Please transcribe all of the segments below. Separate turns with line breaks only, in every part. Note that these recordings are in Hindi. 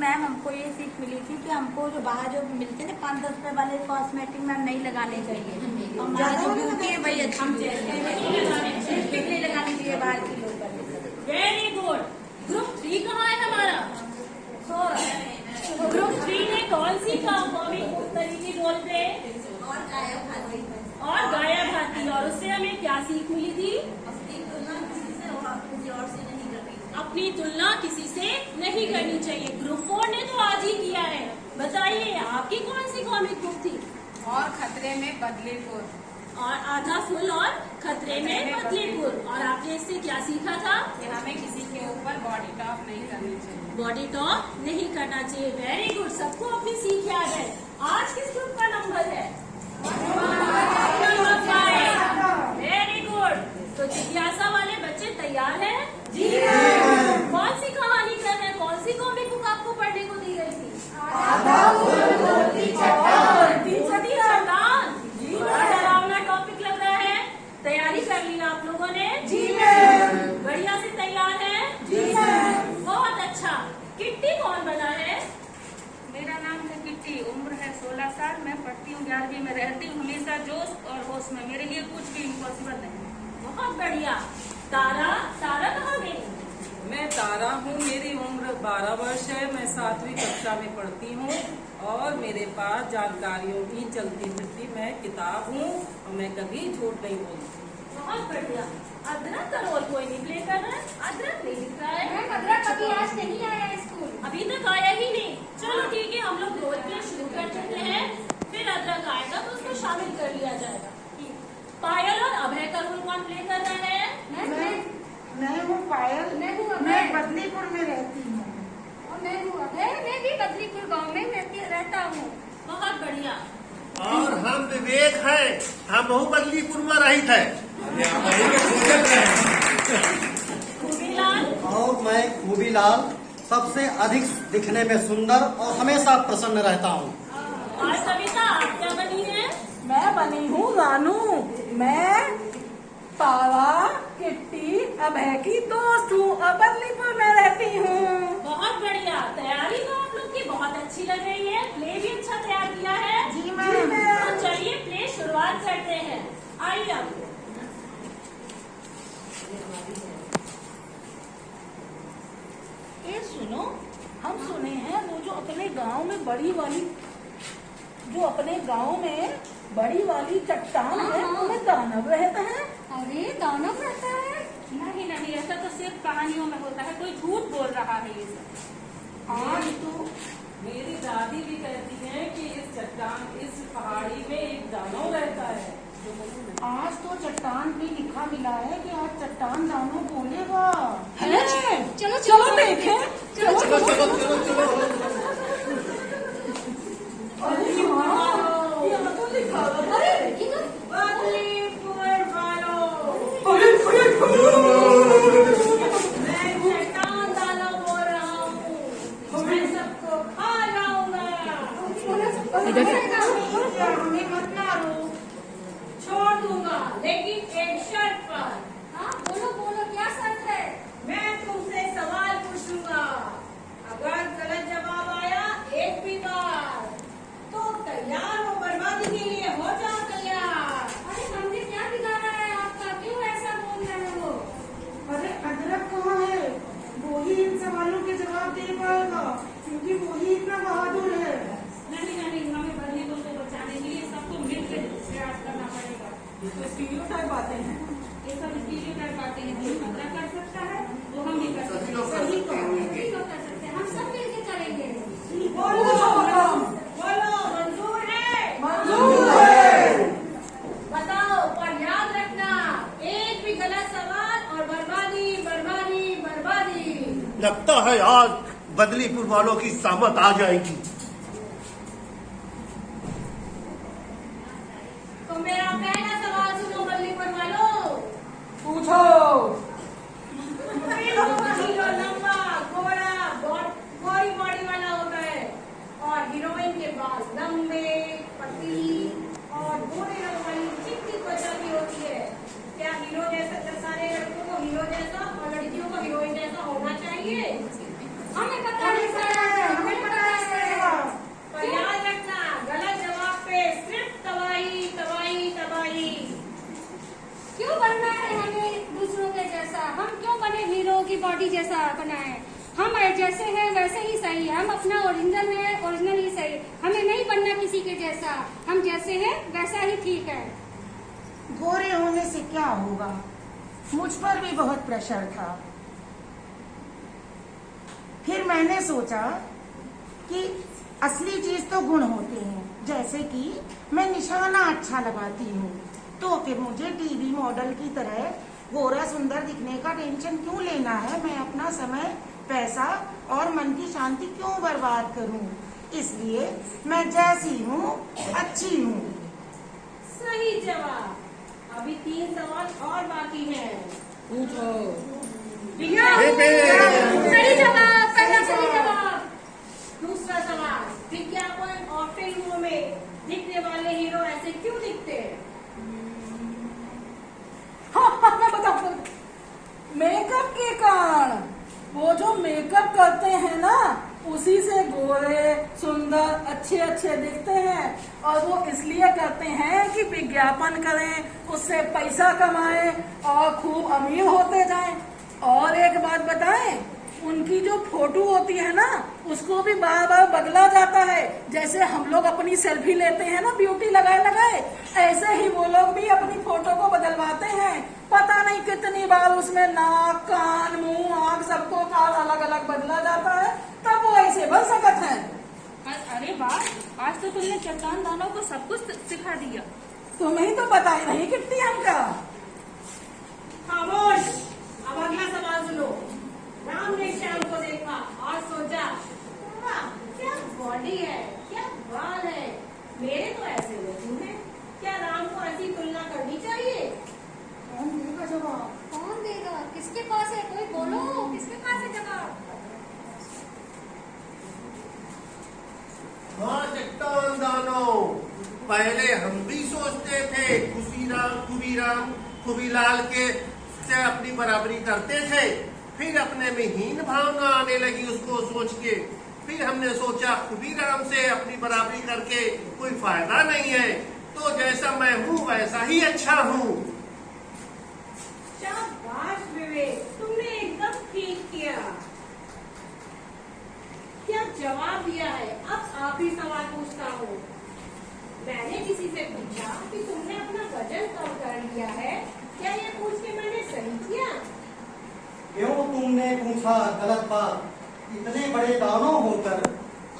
मैम हमको ये सीख मिली थी कि हमको जो बाहर जो मिलते थे 5-10 रुपए वाले कॉस्मेटिक मैम नहीं लगाने चाहिए। हमारा जो ब्यूटी है वही अच्छी नहीं लगानी चाहिए बाहर की लोग।
Very good. ग्रुप 3 कहाँ है हमारा? ग्रुप 3 ने कौन सी तरीके बोलते और गाया भाती, और उससे हमें क्या सीख मिली थी? अपनी तुलना किसी से नहीं करनी चाहिए। ग्रुप 4 ने तो आज ही किया है। बताइए आपकी कौन सी कॉमिक बुक थी?
और खतरे में बदलीपुर।
और आधा फुल और खतरे में बदलीपुर। और आपने इससे क्या सीखा था?
कि हमें किसी के ऊपर बॉडी टॉक नहीं करनी चाहिए।
बॉडी टॉक नहीं करना चाहिए। वेरी गुड, सबको अपनी सीख याद है। आज किस ग्रुप का नंबर है? नंबर 5। Very good. तो जिज्ञासा वाले बच्चे तैयार हैं? जी। कौन सी कहानी कर रहे हैं? कौन सी कॉमिक बुक आपको पढ़ने को दी गई थी? चट्टान। डरावना टॉपिक लग रहा है। तैयारी कर ली ना आप लोगों ने? जी मैम। बढ़िया से तैयार है? जी मैम। बहुत अच्छा। किट्टी कौन बना है?
मेरा नाम है किट्टी, उम्र है 16 साल। मैं पढ़ती हूँ 11वीं में, रहती हूँ हमेशा जोश और होश में। मेरे लिए कुछ भी इम्पॉसिबल नहीं।
बहुत बढ़िया। तारा कहाँ गई?
मैं तारा हूँ, मेरी उम्र 12 वर्ष है। मैं 7वीं कक्षा में पढ़ती हूँ और मेरे पास जानकारियों की चलती फिरती मैं किताब हूँ और मैं कभी झूठ नहीं बोलती।
बहुत बढ़िया। अदरक का रोल कोई नहीं प्ले कर रहा है? अदरक नहीं दिख रहा है?
अदरक अभी आज नहीं आया स्कूल।
अभी तक आया ही नहीं। चलो ठीक है, हम लोग रोल प्ले शुरू कर देते हैं, फिर अदरक आएगा तो उसको शामिल कर लिया जाएगा। पायल और अभय का रोल कौन प्ले कर रहा है?
मैं हूँ पायल। मैं बदलीपुर में रहती हूँ।
और मैं हूँ अभय, मैं भी बदलीपुर गाँव में रहता हूँ।
बहुत बढ़िया।
और हम विवेक है, हम बहु बदलीपुर में रहित है।
खूबीलाल
और मैं खूबीलाल सबसे अधिक दिखने में सुंदर और हमेशा प्रसन्न रहता हूँ।
और सविता आप क्या बनी है?
मैं बनी हूँ रानू। मैं तारा किट्टी अभय की दोस्त हूँ और बदलीपुर में रहती हूँ।
बहुत बढ़िया। तैयारी तो आप लोग की बहुत अच्छी लग रही है। प्ले भी अच्छा तैयार किया है।
जी मैम।
तो चलिए प्ले शुरुआत करते हैं। आइए अब।
ये सुनो, हम सुने हैं वो जो अपने गांव में बड़ी वाली चट्टान है, उनमें दानव रहता है।
अरे दानव रहता है?
नहीं, ऐसा तो सिर्फ कहानियों में होता है। कोई झूठ बोल रहा है ये सब।
आज तो मेरी दादी भी कहती है कि इस पहाड़ी में एक दानव रहता है।
आज तो चट्टान पे लिखा मिला है कि आज चट्टान दानव बोलेगा।
चलो
देखें। अरे हाँ, यहाँ तो लिखा हुआ है।
मैं चट्टान दानव बोल रहा हूँ। मैं सबको खा जाऊंगा।
हमें मत मारो।
छोड़ दूंगा, लेकिन एक शर्त पर।
हाँ बोलो क्या शर्त है?
मैं तुमसे सवाल पूछूंगा। अगर गलत जवाब आया एक भी बार, तो तैयार हो बर्बादी के लिए। हो जाओ तैयार।
अरे हमने क्या बिगाड़ा है आपका? क्यों ऐसा बोल रहे हो?
अरे अदरक कहाँ है? वो ही इन सवालों के जवाब दे पाएगा क्योंकि वो ही इतना बहादुर है।
नहीं, हमें बदलीपुर को बचाने के लिए सबको मिलकर प्रयास करना पड़ेगा।
तो स्टीरियोटाइप बातें हैं।
ये सब स्टीरियोटाइप बातें हैं। जो खतरा कर सकता है वो हम भी कर सकते हैं।
सही कहा।
नहीं तो कर सकते, हम सब मिलकर करेंगे।
बोलो, मंजूर है?
मंजूर है।
बताओ, पर याद रखना, एक भी गलत सवाल और बर्बादी।
लगता है आज बदलीपुर वालों की सामत आ जाएगी।
तो मेरा पहला सवाल सुनो बदलीपुर वालों।
पूछो।
हीरो लंबा गोरा गोरी बॉडी वाला होता है और हीरोइन के बाल लंबे पतली और गोरे रंग वाली चिकनी त्वचा भी होती है। क्या हीरो जैसा सारे लड़कों को हीरो जैसा और लड़कियों को हीरोइन जैसा होना चाहिए?
हमें पता नहीं सर, हमें
अपना ओरिजिनल है, ओरिजिनल ही सही। हमें नहीं बनना किसी के जैसा, हम जैसे हैं वैसा ही ठीक है।
गोरे होने से क्या होगा, मुझ पर भी बहुत प्रेशर था। फिर मैंने सोचा कि असली चीज तो गुण होते हैं, जैसे कि मैं निशाना अच्छा लगाती हूँ, तो फिर मुझे टीवी मॉडल की तरह गोरा सुंदर दिखने का टेंशन क्यों लेना है। मैं अपना समय, पैसा और मन की शांति क्यों बर्बाद करूँ। इसलिए मैं जैसी हूँ अच्छी हूँ।
सही जवाब। अभी 3 सवाल और बाकी हैं।
पूछो।
सही जवाब, पहला सही जवाब।
दूसरा सवाल, विज्ञापन और फिल्मों में दिखने वाले हीरो ऐसे क्यों दिखते हैं?
मैं बताऊं, मेकअप के कारण। वो जो मेकअप करते हैं ना, उसी से गोरे सुंदर अच्छे अच्छे दिखते हैं। और वो इसलिए करते हैं कि विज्ञापन करें, उससे पैसा कमाएं और खूब अमीर होते जाएं। और एक बात बताएं, उनकी जो फोटो होती है ना, उसको भी बार बार बदला जाता है। जैसे हम लोग अपनी सेल्फी लेते हैं ना ब्यूटी लगाए लगाए, ऐसे ही वो लोग भी अपनी फोटो को बदलवाते हैं। पता नहीं कितनी बार उसमें नाक, कान, मुंह, आँख सबको अलग अलग बदला जाता है, तब वो ऐसे बन सकते हैं।
अरे वाह, आज तो तुमने चट्टान दानों को सब कुछ सिखा दिया।
तुम्हें ही तो बताई नहीं कितनी हमका।
खामोश। अब अगला सवाल सुनो। राम ने श्याम को देखा और सोचा, वाह क्या बॉडी है, क्या बाल है, मेरे तो ऐसे नहीं है। क्या राम को ऐसी तुलना करनी चाहिए?
कौन देगा जवाब?
कौन देगा? किसके पास है? कोई बोलो, किसके पास है जवाब?
हाँ चट्टान दानों, पहले हम भी सोचते थे खुबीलाल के से अपनी बराबरी करते थे। फिर अपने में हीन भावना आने लगी उसको सोच के। फिर हमने सोचा खुबीराम से अपनी बराबरी करके कोई फायदा नहीं है, तो जैसा मैं हूँ वैसा ही अच्छा हूँ।
शाबाश विवेक, तुमने एकदम ठीक किया। क्या जवाब दिया है। अब आखिरी सवाल पूछता हूँ। मैंने किसी से पूछा कि तुमने अपना वजन कम कर लिया है, क्या ये पूछ के मैंने सही किया?
क्यों तुमने पूछा गलत बात? इतने बड़े दानव होकर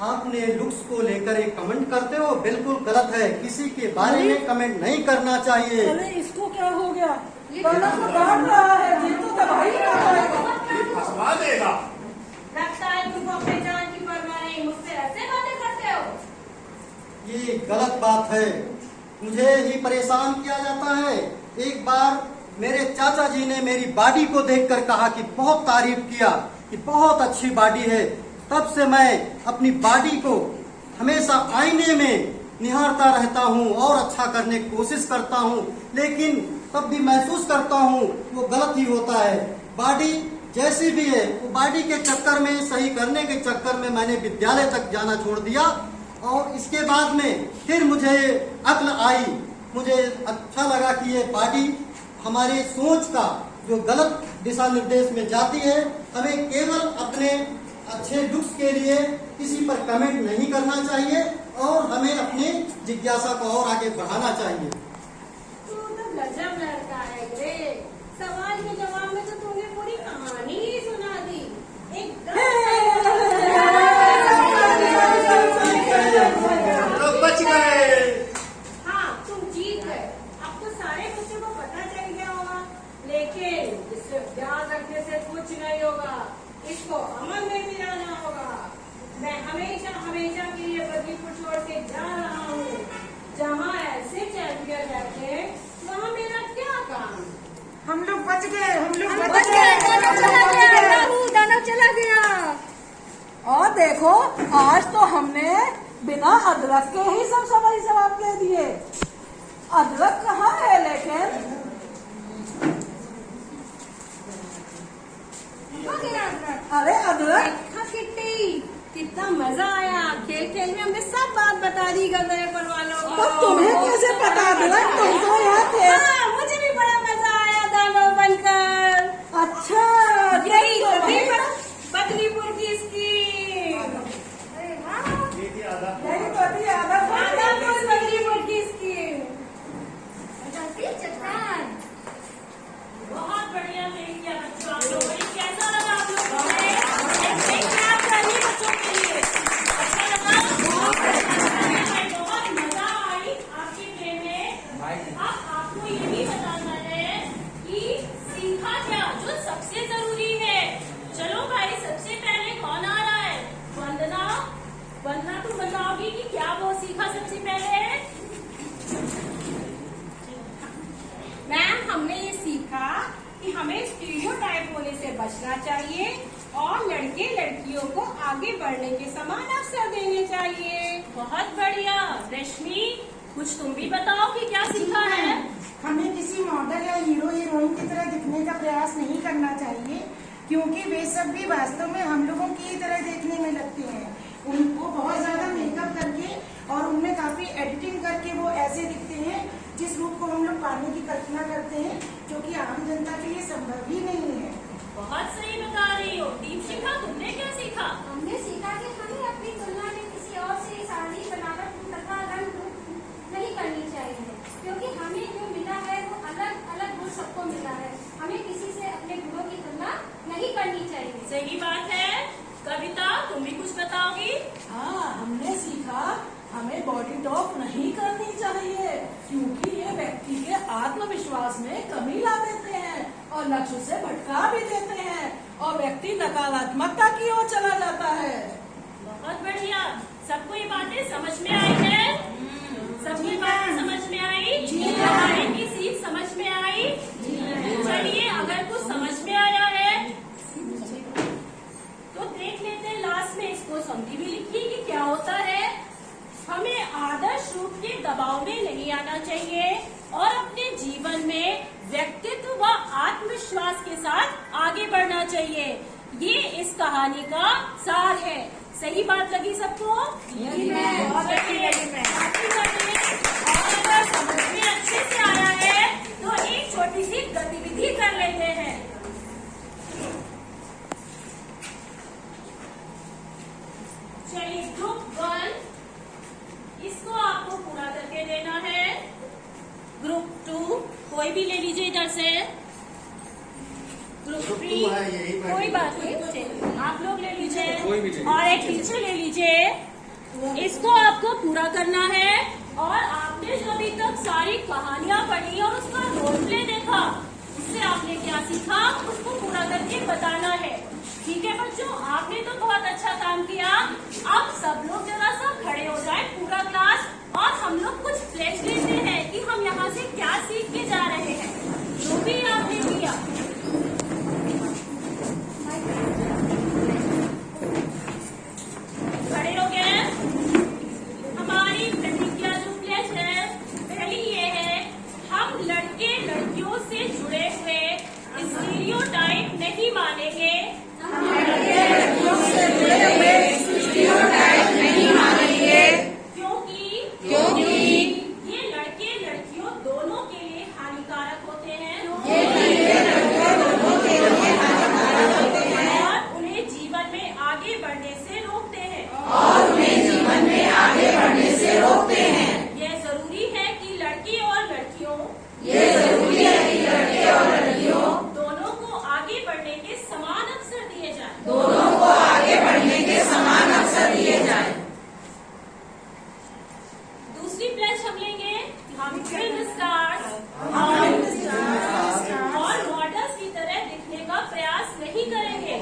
आपने लुक्स को लेकर एक कमेंट करते हो, बिल्कुल गलत है। किसी के बारे में कमेंट नहीं करना चाहिए।
अरे इसको क्या हो गया? गाना तो डांट रहा है, ये तो तबाही कर जाएगा।
फंसवा देगा।
लगता है तुमको अपने जान की परवाह नहीं, मुझसे ऐसे बातें करते हो।
ये गलत बात है, मुझे ही परेशान किया जाता है। एक बार मेरे चाचा जी ने मेरी बॉडी को देखकर कहा कि बहुत तारीफ किया कि बहुत अच्छी बॉडी है। तब से मैं अपनी बॉडी को हमेशा आईने में निहारता रहता हूँ और अच्छा करने की कोशिश करता हूँ, लेकिन तब भी महसूस करता हूँ वो गलत ही होता है। बॉडी जैसी भी है, वो बॉडी के चक्कर में, सही करने के चक्कर में मैंने विद्यालय तक जाना छोड़ दिया। और इसके बाद में फिर मुझे अक्ल आई, मुझे अच्छा लगा कि ये बॉडी हमारी सोच का जो गलत दिशा निर्देश में जाती है। हमें केवल अपने अच्छे लुक्स के लिए किसी पर कमेंट नहीं करना चाहिए और हमें अपनी जिज्ञासा को और आगे बढ़ाना चाहिए।
तू तो गजब लड़का है रे। सवाल के जवाब में तो तूने पूरी कहानी ही सुना दी। एकदम
हम लोग बच गए।
हाँ, तुम जीत गए। अब तो सारे बच्चों को पता चल गया होगा, लेकिन इससे ध्यान रखने से कुछ नहीं होगा। इसको अमल में भी लाना होगा। मैं हमेशा हमेशा के लिए बदलीपुर छोड़ के जा रहा हूँ। जहाँ ऐसे चैंपियन रहते हैं, वहाँ मेरा क्या काम। हम लोग बच गए,
दानव चला गया।
और देखो, आज तो हमने बिना अदरक के ही सब सवाल जवाब दे दिए। अदरक कहाँ है लेकिन? अरे अदरक
देखा किट्टी, कितना मजा आया। खेल खेल में हमने सब बात बता दी गए पर वालों को।
तो तुम्हें कैसे पता अदरक? तुम तो यहाँ थे।
हाँ, मुझे भी बड़ा मजा आया दानव बनकर।
अच्छा,
यही होती बदलीपुर की स्कीम। रश्मि, कुछ तुम भी बताओ कि क्या सीखा है?
हमें किसी मॉडल या हीरो हीरोइन की तरह दिखने का प्रयास नहीं करना चाहिए, क्योंकि वे सब भी वास्तव में हम लोगों की ही तरह देखने में लगते हैं। उनको बहुत ज्यादा मेकअप करके और उनमें काफी एडिटिंग करके वो ऐसे दिखते हैं जिस रूप को हम लोग पाने की कल्पना करते हैं, जो कि आम जनता के लिए संभव ही नहीं है।
बहुत सही बता रही हो। दीपशिखा, तुमने क्या सीखा?
हमने सीखा कि हमें अपनी तुलना में किसी और से शादी बनावट तथा रंग नहीं करनी चाहिए, क्योंकि हमें जो मिला है वो अलग अलग गुण सबको मिला है। हमें किसी से अपने गुणों की तुलना नहीं करनी चाहिए।
सही बात है। कविता, तुम भी कुछ बताओगी?
हाँ, हमने सीखा हमें बॉडी टॉक नहीं करनी चाहिए, क्योंकि ये व्यक्ति के आत्मविश्वास में कमी ला देते हैं और लक्ष्य से भटका भी देते हैं और व्यक्ति नकारात्मकता की ओर चला जाता है।
बहुत बढ़िया। सबको ये बातें समझ में आई है? सबको ये बातें समझ में आई? हमारे की सीख समझ में आई? चलिए, अगर कुछ समझ में आया है तो देख लेते हैं लास्ट में इसको समझी भी लिखिए कि क्या होता है। हमें आदर्श रूप के दबाव में नहीं आना चाहिए और अपने जीवन में व्यक्तित्व व आत्मविश्वास के साथ आगे बढ़ना चाहिए। ये इस कहानी का सार है। सही बात लगी सबको? बहुत अच्छी लगी। और अगर समझ में अच्छे से आया है तो एक छोटी सी गतिविधि कर लेते हैं। चलिए, ग्रुप 1 इसको आपको पूरा करके देना है। ग्रुप 2 कोई भी ले लीजिए इधर से। ग्रुप 3
है, यही बात
कोई बात नहीं, आप लोग ले लीजिए और एक पीछे ले लीजिए। इसको आपको पूरा करना है और आपने जो अभी तक सारी कहानियां पढ़ी और उसका रोल प्ले देखा, उससे आपने क्या सीखा उसको पूरा करके बताना है। ठीक है बच्चों, आपने तो बहुत अच्छा काम किया। अब सब लोग जरा सा खड़े हो जाए पूरा क्लास और हम लोग कुछ प्लेज लेते हैं कि हम यहाँ से क्या सीख के जा रहे हैं, जो भी आपने किया। खड़े हो गए? हमारी प्रतिज्ञा जो प्लेज है पहली ये है, हम लड़के लड़कियों से जुड़े हुए स्टीरियोटाइप नहीं मानेंगे। क्योंकि ये लड़के लड़कियों दोनों के लिए हानिकारक होते हैं और उन्हें जीवन में आगे बढ़ने से रोकते हैं। ये जरूरी है कि लड़के और लड़कियों दोनों को आगे बढ़ने के समान अवसर दिए जाएं। दूसरी प्लेज हम लेंगे, हम फिल्म स्टार्स और मॉडल्स की तरह दिखने का प्रयास नहीं करेंगे।